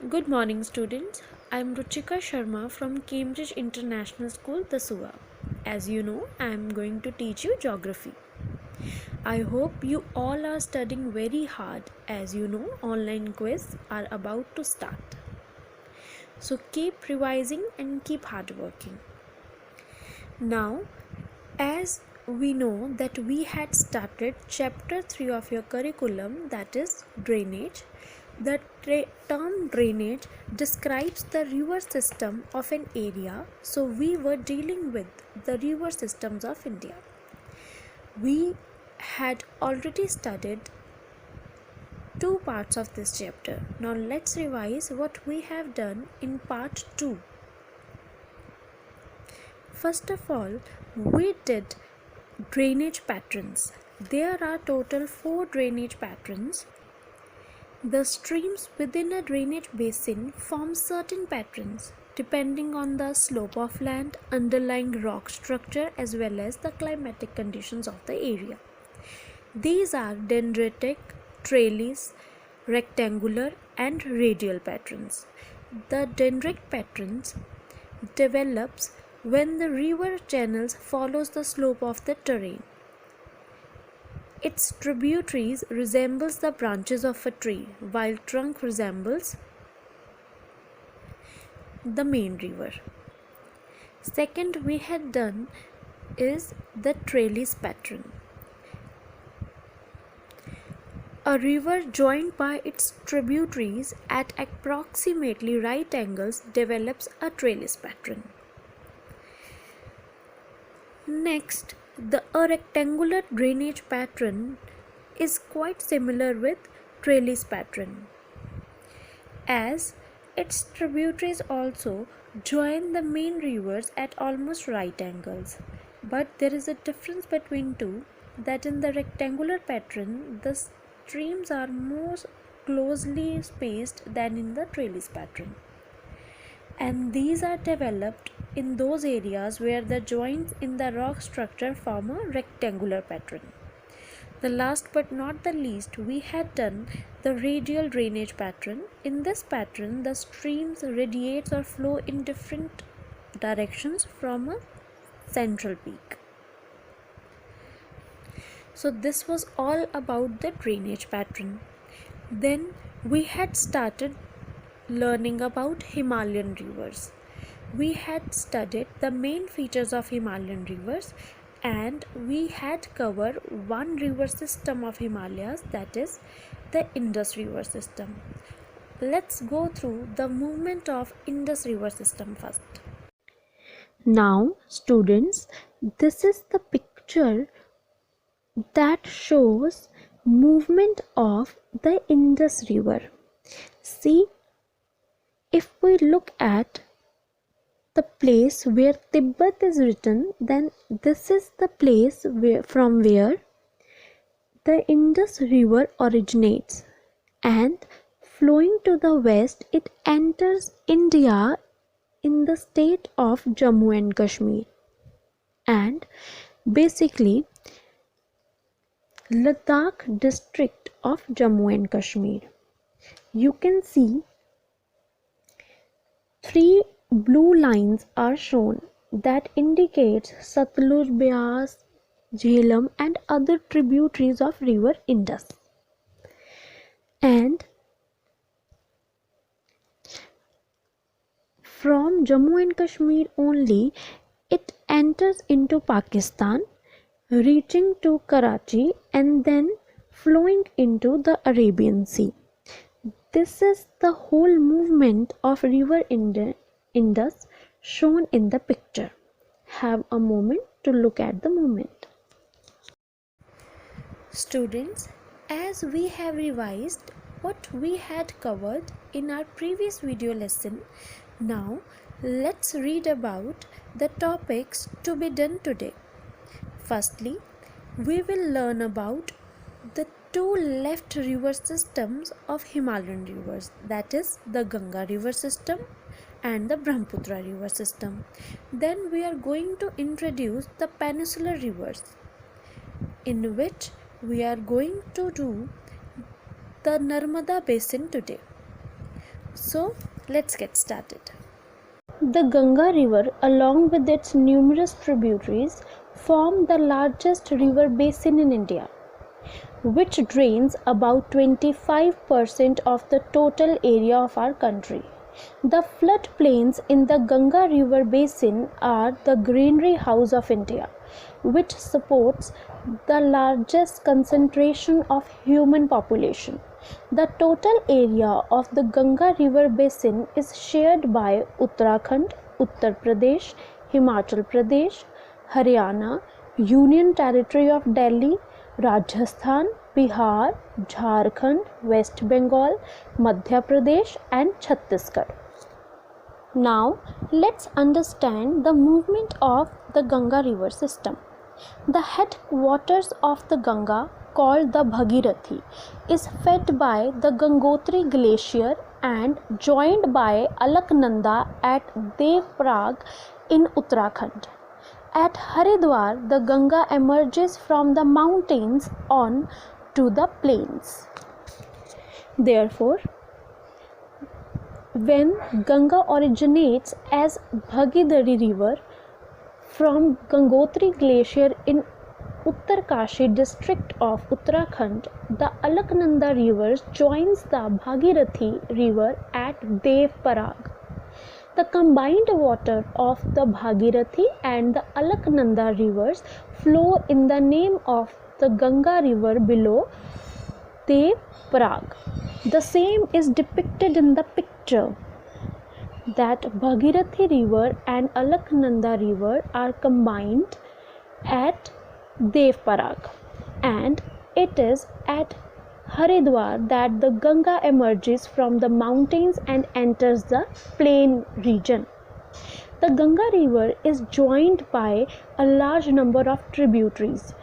Good morning, students. I am Ruchika Sharma from Cambridge International School, Dasua. As you know, I am going to teach you geography. I hope you all are studying very hard as you know online quiz are about to start. So keep revising and keep hard working. Now, as we know that we had started chapter 3 of your curriculum, that is drainage. The term drainage describes the river system of an area, so we were dealing with the river systems of India. We had already studied two parts of this chapter. Now let's revise what we have done in part 2. First of all, we did drainage patterns. There are total 4 drainage patterns. The streams within a drainage basin form certain patterns depending on the slope of land, underlying rock structure, as well as the climatic conditions of the area. These are dendritic, trellis, rectangular, and radial patterns. The dendritic patterns develops when the river channels follows the slope of the terrain. Its tributaries resembles the branches of a tree, while trunk resembles the main river. Second we had done is the trellis pattern. A river joined by its tributaries at approximately right angles develops a trellis pattern. Next, a rectangular drainage pattern is quite similar with trellis pattern, as its tributaries also join the main rivers at almost right angles. But there is a difference between two, that in the rectangular pattern the streams are more closely spaced than in the trellis pattern, and these are developed in those areas where the joints in the rock structure form a rectangular pattern. The last but not the least, we had done the radial drainage pattern. In this pattern, the streams radiate or flow in different directions from a central peak. So this was all about the drainage pattern. Then we had started learning about Himalayan rivers. We had studied the main features of Himalayan rivers, and we had covered one river system of Himalayas, that is the Indus River system. Let's go through the movement of Indus River system first. Now students, this is the picture that shows movement of the Indus River. See, if we look at the place where Tibet is written, then this is the place from where the Indus River originates, and flowing to the west it enters India in the state of Jammu and Kashmir, and basically Ladakh district of Jammu and Kashmir. You can see 3 blue lines are shown that indicates Satluj, Beas, Jhelum and other tributaries of river Indus. And from Jammu and Kashmir only it enters into Pakistan, reaching to Karachi and then flowing into the Arabian Sea. This is the whole movement of river Indus shown in the picture. Have a moment to look at the movement. Students, as we have revised what we had covered in our previous video lesson, now let's read about the topics to be done today. Firstly, we will learn about the 2 left river systems of Himalayan rivers, that is the Ganga river system and the Brahmaputra river system. Then we are going to introduce the peninsular rivers, in which we are going to do the Narmada basin today. So let's get started. The Ganga River, along with its numerous tributaries, form the largest river basin in India, which drains about 25% of the total area of our country. The floodplains in the Ganga River basin are the Granary House of India, which supports the largest concentration of human population. The total area of the Ganga River basin is shared by Uttarakhand, Uttar Pradesh, Himachal Pradesh, Haryana, Union Territory of Delhi, Rajasthan, Bihar, Jharkhand, West Bengal, Madhya Pradesh and Chhattisgarh. Now let's understand the movement of the Ganga river system. The headwaters of the Ganga, called the Bhagirathi, is fed by the Gangotri glacier and joined by Alaknanda at Devprag in Uttarakhand. At Haridwar, the Ganga emerges from the mountains on to the plains. Therefore, when Ganga originates as Bhagirathi river from Gangotri glacier in Uttarkashi district of Uttarakhand, the Alaknanda river joins the Bhagirathi river at Devparag. The combined water of the Bhagirathi and the Alaknanda rivers flow in the name of the Ganga river below Devparag. The same is depicted in the picture that Bhagirathi river and Alaknanda river are combined at Devparag, and it is at Haridwar that the Ganga emerges from the mountains and enters the plain region. The Ganga river is joined by a large number of tributaries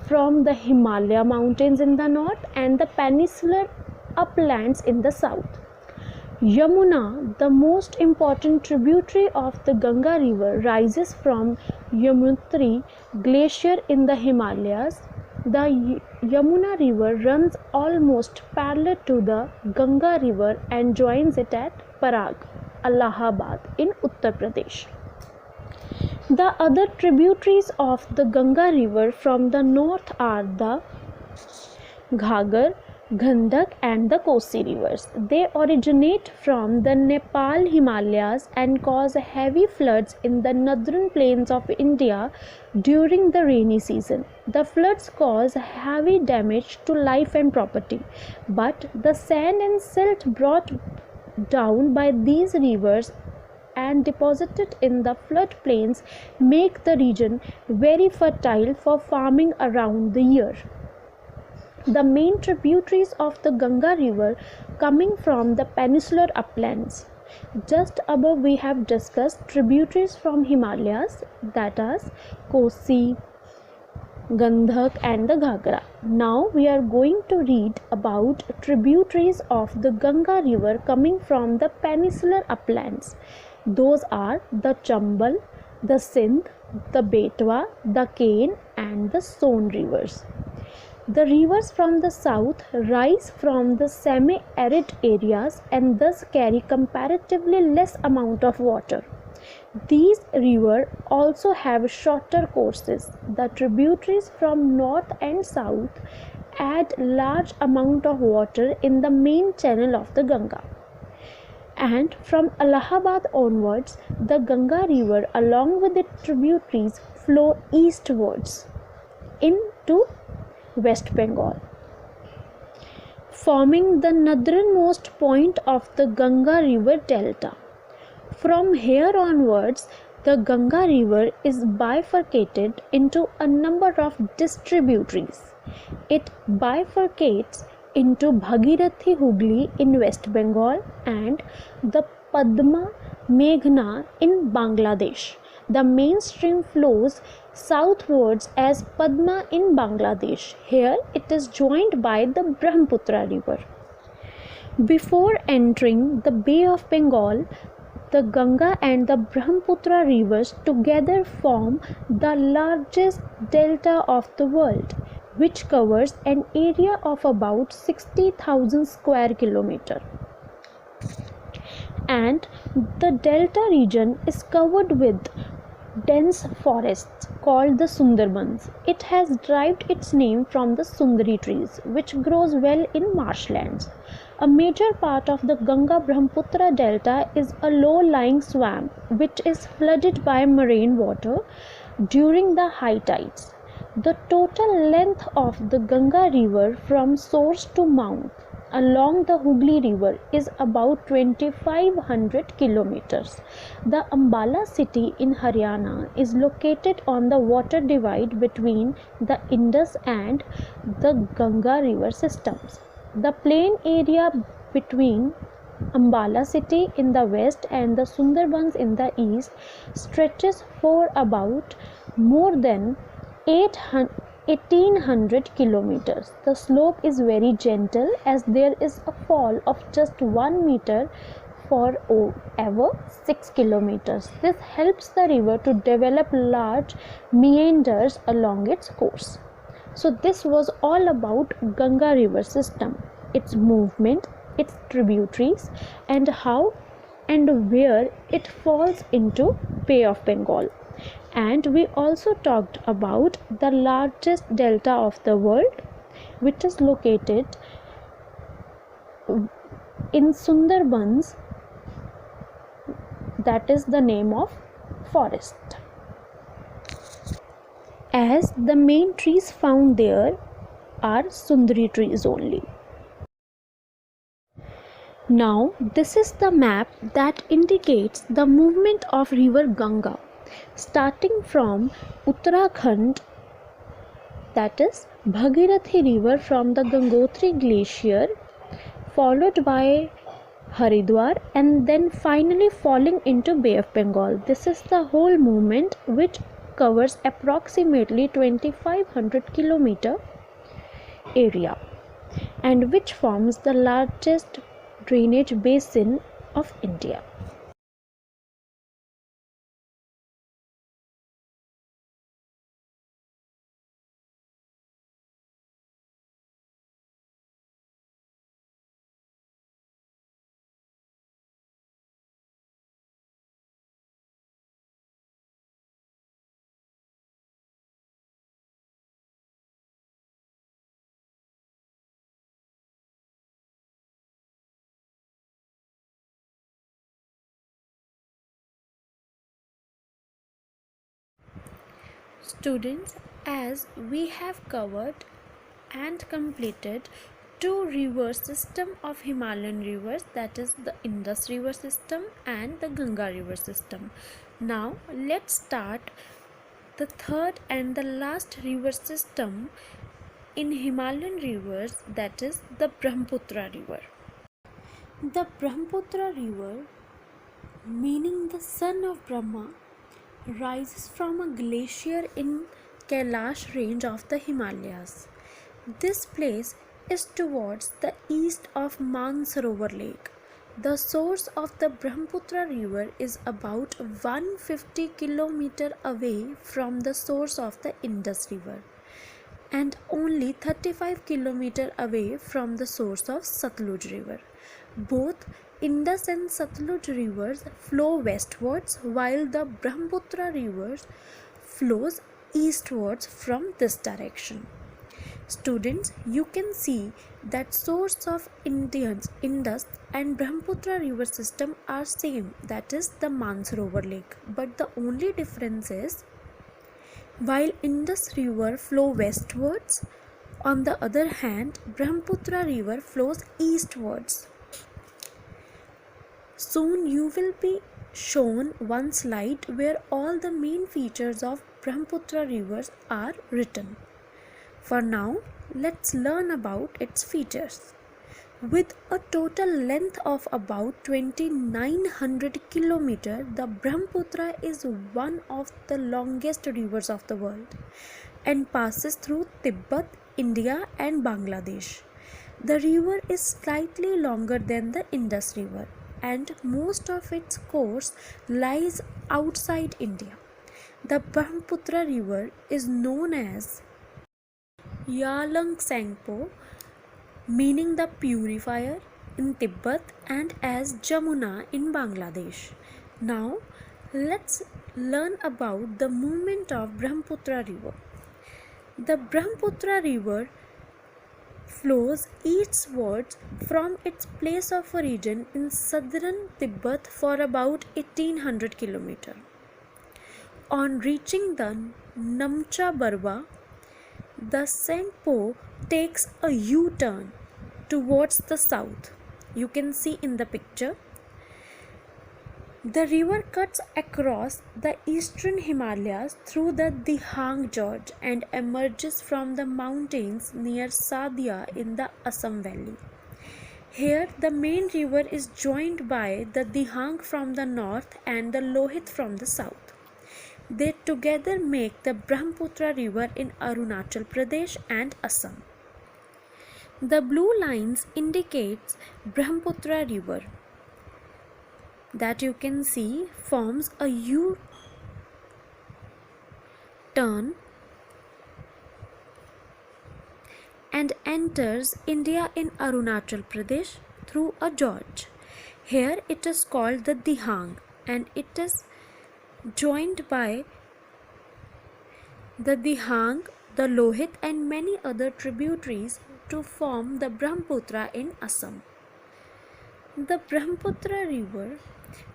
from the Himalaya mountains in the north and the peninsular uplands in the south. Yamuna, the most important tributary of the Ganga river, rises from Yamunotri glacier in the Himalayas. The Yamuna river runs almost parallel to the Ganga river and joins it at Parag, Allahabad in Uttar Pradesh. The other tributaries of the Ganga river from the north are the Ghagar, Ghandak and the Kosi rivers. They originate from the Nepal Himalayas and cause heavy floods in the northern plains of India during the rainy season. The floods cause heavy damage to life and property, but the sand and silt brought down by these rivers and deposited in the floodplains make the region very fertile for farming around the year. The main tributaries of the Ganga river coming from the peninsular uplands. Just above we have discussed tributaries from Himalayas, that is Kosi, Gandhak and the Ghagra. Now we are going to read about tributaries of the Ganga river coming from the peninsular uplands. Those are the Chambal, the Sindh, the Betwa, the Ken and the Son rivers. The rivers from the south rise from the semi-arid areas and thus carry comparatively less amount of water. These rivers also have shorter courses. The tributaries from north and south add large amount of water in the main channel of the Ganga. And from Allahabad onwards, the Ganga river along with its tributaries flow eastwards into West Bengal, forming the northernmost point of the Ganga river delta. From here onwards, the Ganga river is bifurcated into a number of distributaries. It bifurcates into Bhagirathi Hooghly in West Bengal and the Padma Meghna in Bangladesh. The mainstream flows southwards as Padma in Bangladesh. Here it is joined by the Brahmaputra river. Before entering the Bay of Bengal, the Ganga and the Brahmaputra rivers together form the largest delta of the world, which covers an area of about 60,000 square kilometers. and the delta region is covered with dense forests called the Sundarbans. It has derived its name from the Sundari trees, which grows well in marshlands. A major part of the Ganga Brahmaputra delta is a low-lying swamp which is flooded by marine water during the high tides. The total length of the Ganga river from source to mouth along the Hooghly river is about 2500 kilometers. The Ambala city in Haryana is located on the water divide between the Indus and the Ganga river systems. The plain area between Ambala city in the west and the Sundarbans in the east stretches for about more than 1800 kilometers. The slope is very gentle as there is a fall of just 1 meter for every 6 kilometers. This helps the river to develop large meanders along its course. So this was all about Ganga river system, its movement, its tributaries, and how and where it falls into Bay of Bengal. And we also talked about the largest delta of the world, which is located in Sundarbans, that is the name of forest, as the main trees found there are Sundari trees only. Now this is the map that indicates the movement of river Ganga starting from Uttarakhand, that is Bhagirathi river from the Gangotri glacier, followed by Haridwar, and then finally falling into Bay of Bengal. This is the whole movement, which covers approximately 2500 kilometer area and which forms the largest drainage basin of India. Students, as we have covered and completed two river system of Himalayan rivers, that is the Indus river system and the Ganga river system. Now let's start the third and the last river system in Himalayan rivers, that is the Brahmaputra river. The Brahmaputra river, meaning the son of Brahma, rises from a glacier in Kailash range of the Himalayas. This place is towards the east of Mansarovar Lake. The source of the Brahmaputra river is about 150 km away from the source of the Indus river and only 35 km away from the source of Satluj river. Both Indus and Satluj rivers flow westwards while the Brahmaputra river flows eastwards from this direction. Students, you can see that source of Indus and Brahmaputra river system are same, that is the Mansarovar lake, but the only difference is while Indus river flow westwards, on the other hand Brahmaputra river flows eastwards. Soon you will be shown one slide where all the main features of Brahmaputra rivers are written. For now, let's learn about its features. With a total length of about 2900 km, the Brahmaputra is one of the longest rivers of the world and passes through Tibet, India and Bangladesh. The river is slightly longer than the Indus river and most of its course lies outside India. The Brahmaputra river is known as Yalang Sangpo, meaning the purifier, in Tibet and as Jamuna in Bangladesh. Now, let's learn about the movement of Brahmaputra river. The Brahmaputra river flows eastwards from its place of origin in southern Tibet for about 1800 km. On reaching the Namcha Barwa, the Sangpo takes a U-turn towards the south. You can see in the picture. The river cuts across the eastern Himalayas through the Dihang Gorge and emerges from the mountains near Sadia in the Assam Valley. Here, the main river is joined by the Dihang from the north and the Lohit from the south. They together make the Brahmaputra river in Arunachal Pradesh and Assam. The blue lines indicates Brahmaputra river that you can see forms a U-turn and enters India in Arunachal Pradesh through a gorge. Here it is called the Dihang and it is joined by the Dihang, the Lohit and many other tributaries to form the Brahmaputra in Assam. The Brahmaputra river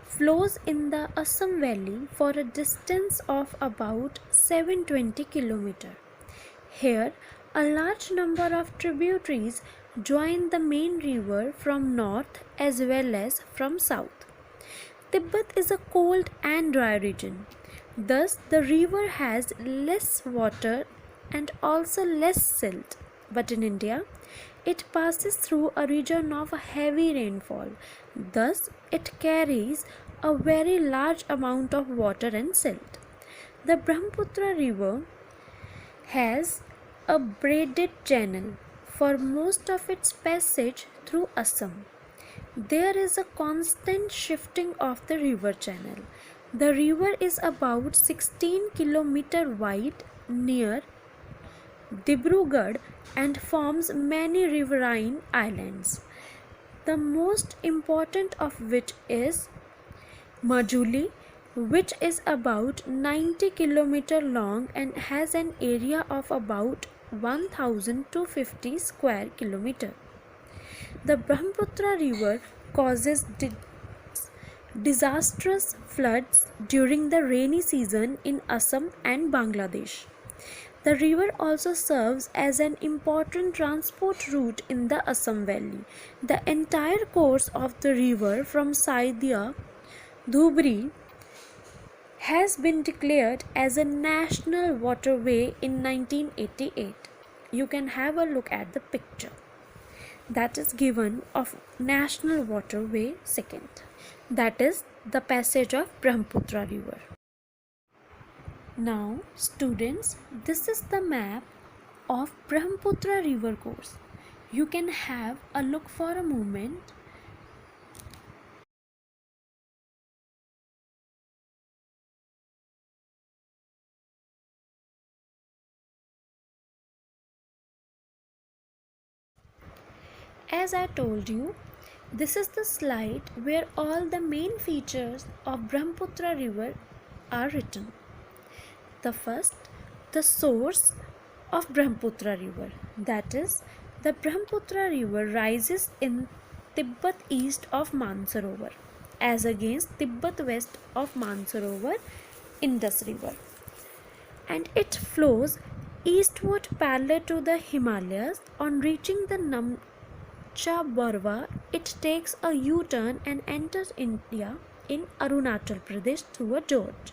flows in the Assam Valley for a distance of about 720 km. Here, a large number of tributaries join the main river from north as well as from south. Tibet is a cold and dry region. Thus, the river has less water and also less silt. But in India, it passes through a region of heavy rainfall. Thus, it carries a very large amount of water and silt. The Brahmaputra river has a braided channel for most of its passage through Assam. There is a constant shifting of the river channel. The river is about 16 km wide near Dibrugarh and forms many riverine islands, the most important of which is Majuli, which is about 90 km long and has an area of about 1250 square kilometer. The Brahmaputra river causes disastrous floods during the rainy season in Assam and Bangladesh. The river also serves as an important transport route in the Assam Valley. The entire course of the river from Saidia, Dhubri, has been declared as a national waterway in 1988. You can have a look at the picture that is given of National Waterway 2nd. That is the passage of Brahmaputra river. Now students, this is the map of Brahmaputra river course. You can have a look for a moment. As I told you, this is the slide where all the main features of Brahmaputra river are written. The first, the source of Brahmaputra river, that is, the Brahmaputra river rises in Tibet east of Mansarovar as against Tibet west of Mansarovar, Indus river, and it flows eastward parallel to the Himalayas. On reaching the Namcha Barwa, it takes a U-turn and enters India in Arunachal Pradesh through a gorge,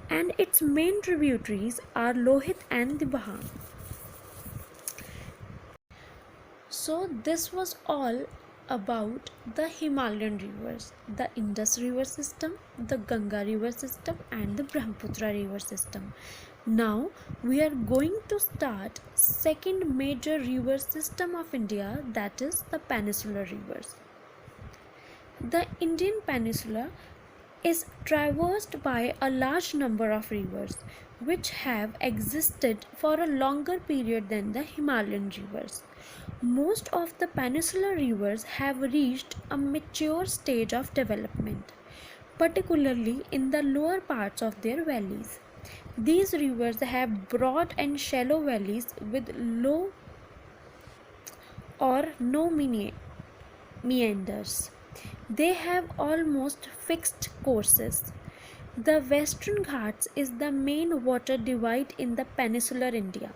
and its main tributaries are Lohit and Dihang. So this was all about the Himalayan rivers, the Indus river system, the Ganga river system and the Brahmaputra river system. Now we are going to start second major river system of India, that is the peninsular rivers. The Indian peninsula is traversed by a large number of rivers which have existed for a longer period than the Himalayan rivers. Most of the peninsular rivers have reached a mature stage of development, particularly in the lower parts of their valleys. These rivers have broad and shallow valleys with low or no meanders. They have almost fixed courses. The Western Ghats is the main water divide in the peninsular India.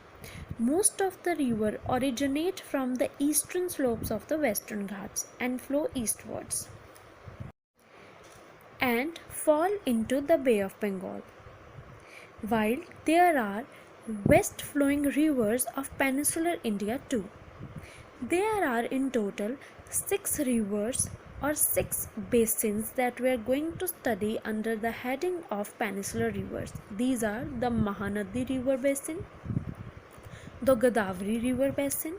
Most of the river originate from the eastern slopes of the Western Ghats and flow eastwards and fall into the Bay of Bengal. While there are west flowing rivers of peninsular India too. There are in total 6 rivers or 6 basins that we are going to study under the heading of peninsular rivers. These are the Mahanadi River Basin, the Godavari River Basin,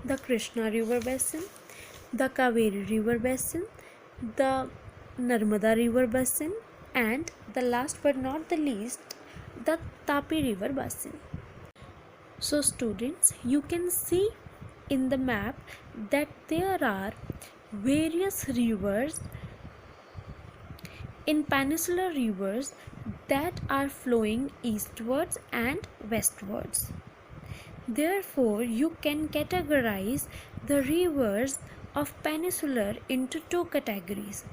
the Krishna River Basin, the Kaveri River Basin, the Narmada River Basin, and the last but not the least, the Tapi River Basin. So students, you can see in the map that there are various rivers in peninsular rivers that are flowing eastwards and westwards. Therefore, you can categorize the rivers of peninsular into two categories: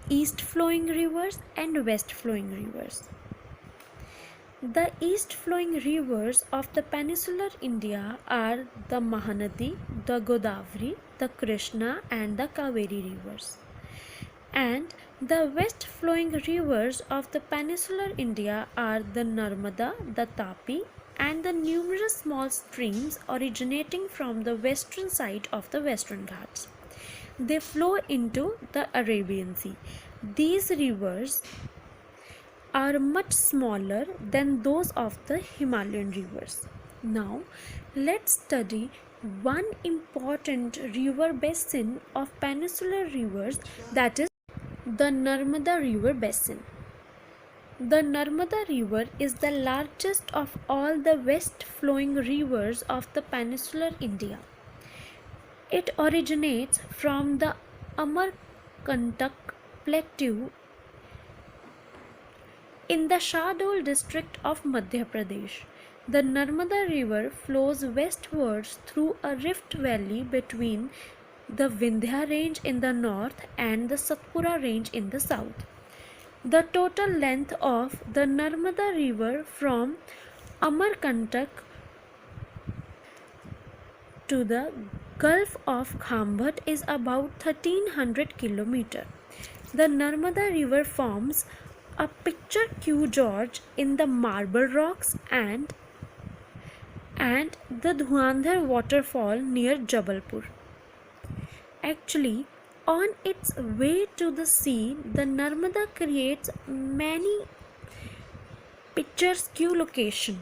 east flowing rivers and west flowing rivers. The east flowing rivers of the peninsular India are the Mahanadi, the Godavari, the Krishna and the Kaveri rivers. And the west flowing rivers of the peninsular India are the Narmada, the Tapi and the numerous small streams originating from the western side of the Western Ghats. They flow into the Arabian Sea. These rivers are much smaller than those of the Himalayan rivers. Now, let's study one important river basin of peninsular rivers, that is the Narmada River Basin. The Narmada River is the largest of all the west flowing rivers of the peninsular India. It originates from the Amarkantak Plateau in the Shahdol district of Madhya Pradesh. The Narmada River flows westwards through a rift valley between the Vindhya range in the north and the Satpura range in the south. The total length of the Narmada River from Amarkantak to the Gulf of Khambhat is about 1300 km. The Narmada River forms a picture Q George in the Marble Rocks and the Dhuandhar waterfall near Jabalpur. Actually, on its way to the sea, the Narmada creates many picturesque locations.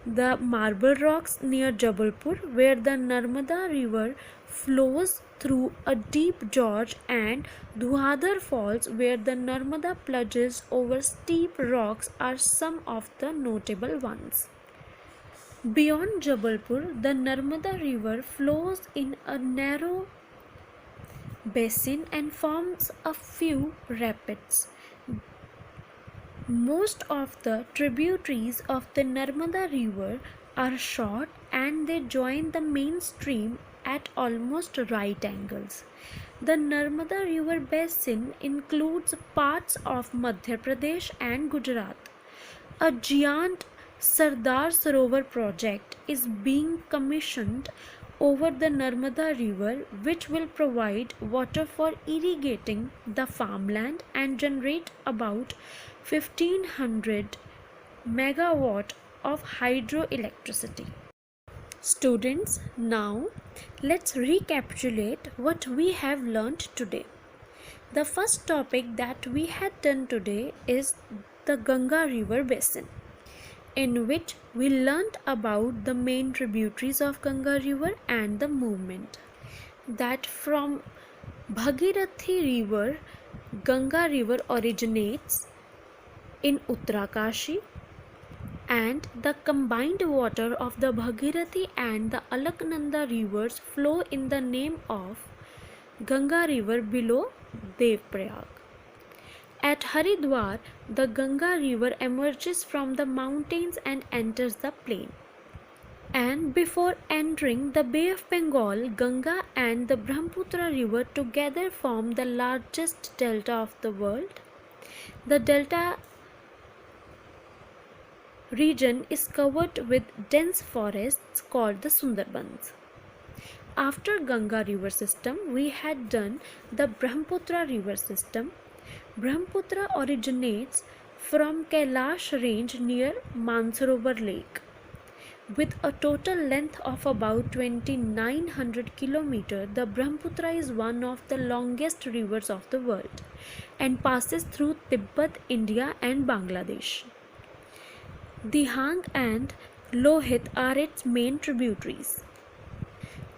The Marble Rocks near Jabalpur, where the Narmada River flows through a deep gorge, and Dhuandhar Falls, where the Narmada plunges over steep rocks, are some of the notable ones. Beyond Jabalpur, the Narmada River flows in a narrow basin and forms a few rapids. Most of the tributaries of the Narmada River are short and they join the main stream at almost right angles. The Narmada River basin includes parts of Madhya Pradesh and Gujarat. A giant Sardar Sarovar project is being commissioned over the Narmada River, which will provide water for irrigating the farmland and generate about 1500 megawatt of hydroelectricity. Students, now let's recapitulate what we have learned today. The first topic that we had done today is the Ganga River Basin, in which we learnt about the main tributaries of Ganga River and the movement. That from Bhagirathi River, Ganga River originates in Uttarakashi and the combined water of the Bhagirathi and the Alaknanda rivers flow in the name of Ganga river below Devprayag. At Haridwar, the Ganga river emerges from the mountains and enters the plain. And before entering the Bay of Bengal, Ganga and the Brahmaputra river together form the largest delta of the world. The delta region is covered with dense forests called the Sundarbans. After Ganga river system, we had done the Brahmaputra river system. Brahmaputra originates from Kailash range near Mansarovar lake. With a total length of about 2900 km, the Brahmaputra is one of the longest rivers of the world and passes through Tibet, India and Bangladesh. Dihang and Lohit are its main tributaries.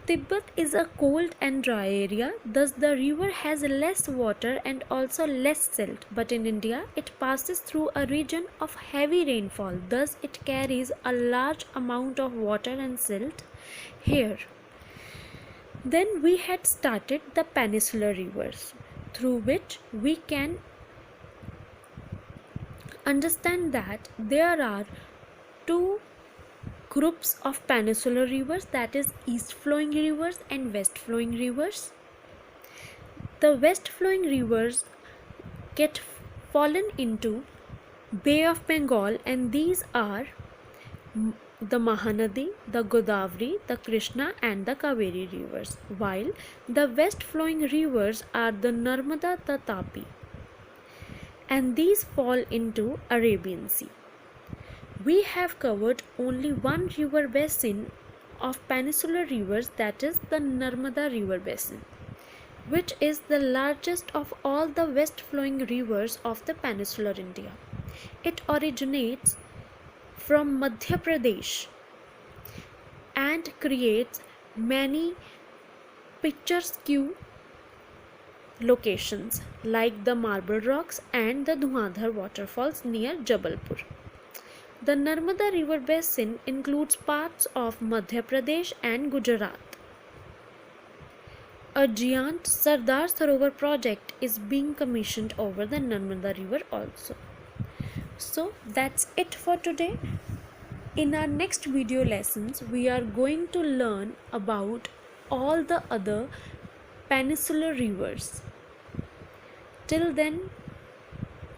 Tibet is a cold and dry area, thus the river has less water and also less silt, but in India it passes through a region of heavy rainfall, thus it carries a large amount of water and silt here. Then we had started the peninsular rivers, through which we can understand that there are two groups of peninsular rivers, that is east flowing rivers and west flowing rivers. The west flowing rivers get fallen into Bay of Bengal, and these are the Mahanadi, the Godavari, the Krishna and the Kaveri rivers, while the west flowing rivers are the Narmada, the Tapi, and these fall into Arabian Sea. We have covered only one river basin of peninsular rivers, that is the Narmada river basin, which is the largest of all the west flowing rivers of the peninsular India. It originates from Madhya Pradesh and creates many picturesque locations like the Marble Rocks and the Dhuandhar waterfalls near Jabalpur. The Narmada river basin includes parts of Madhya Pradesh and Gujarat. A giant Sardar Sarovar project is being commissioned over the Narmada river also. So that's it for today. In our next video lessons, we are going to learn about all the other peninsular rivers. Till then,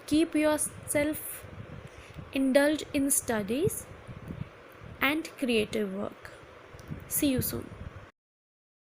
keep yourself indulged in studies and creative work. See you soon.